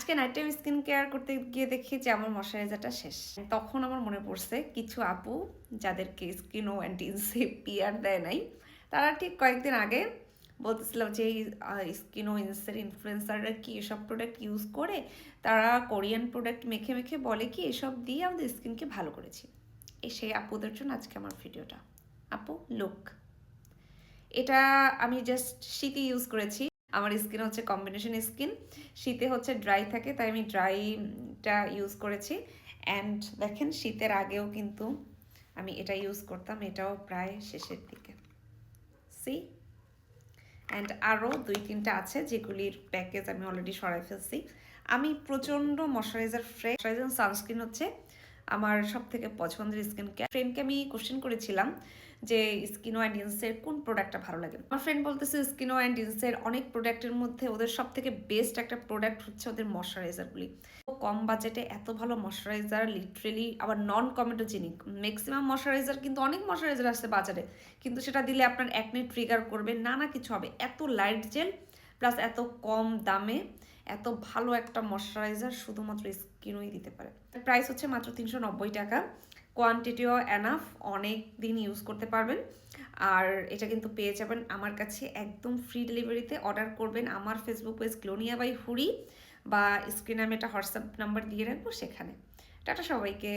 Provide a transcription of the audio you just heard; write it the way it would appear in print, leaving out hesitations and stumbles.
আজকে night time skin care করতে গিয়ে দেখি যে আমার ময়শ্চারাইজারটা শেষ। তখন আমার মনে পড়ছে কিছু আপু যাদেরকে স্কিন ও অ্যান্টি পিআর দেয় নাই, তারা ঠিক কয়েকদিন আগে বলতেছিলাম যে এই স্কিন ও ইনফ্লুয়েন্সাররা কি এসব প্রোডাক্ট ইউজ করে, তারা কোরিয়ান প্রোডাক্ট মেখে মেখে বলে কি এসব দিয়ে আমাদের স্কিনকে ভালো করেছি। সেই আপুদের জন্য আজকে আমার ভিডিওটা। আপু লুক, এটা আমি জাস্ট শীতে ইউজ করেছি। আমার স্কিন হচ্ছে কম্বিনেশন স্কিন, শীতে হচ্ছে ড্রাই থাকে, তাই আমি ড্রাইটা ইউজ করেছি। অ্যান্ড দেখেন শীতের আগেও কিন্তু আমি এটা ইউজ করতাম, এটাও প্রায় শেষের দিকে। সি অ্যান্ড আরও 2-3টা আছে যেগুলির প্যাকেজ আমি অলরেডি সরাই ফেলছি। আমি প্রচণ্ড ময়শ্চারাইজার সানস্ক্রিন হচ্ছে আমার সব থেকে পছন্দের স্কিন কেয়ার। ফ্রেন্ডকে আমি কোশ্চেন করেছিলাম যে স্কিনো অ্যান্ড ইন্সের কোন প্রোডাক্টটা ভালো লাগে। আমার ফ্রেন্ড বলতেছে স্কিনো অ্যান্ড ইন্সের অনেক প্রোডাক্টের মধ্যে ওদের সব থেকে বেস্ট একটা প্রোডাক্ট হচ্ছে ওদের ময়শ্চারাইজারগুলি। কম বাজেটে এত ভালো ময়শ্চারাইজার লিটারেলি, আবার নন কমেটোজেনিক। ম্যাক্সিমাম ময়শ্চারাইজার কিন্তু অনেক ময়শ্চারাইজার আসছে বাজারে, কিন্তু সেটা দিলে আপনার একনি ট্রিগার করবে, নানা কিছু হবে। এত লাইট জেল প্লাস এত কম দামে এত ভালো একটা ময়শ্চারাইজার শুধুমাত্র স্কিনই দিতে পারে। প্রাইস হচ্ছে মাত্র 390 টাকা। কোয়ান্টিটিও এনাফ, অনেক দিন ইউজ করতে পারবেন। আর এটা কিন্তু পেয়ে যাবেন আমার কাছে একদম ফ্রি ডেলিভারিতে। অর্ডার করবেন আমার ফেসবুক পেজ গ্লোনিয়া বাই হুরি, বা স্ক্রিনে আমি একটা হোয়াটসঅ্যাপ নাম্বার দিয়ে রাখবো সেখানে। টাটা সবাইকে।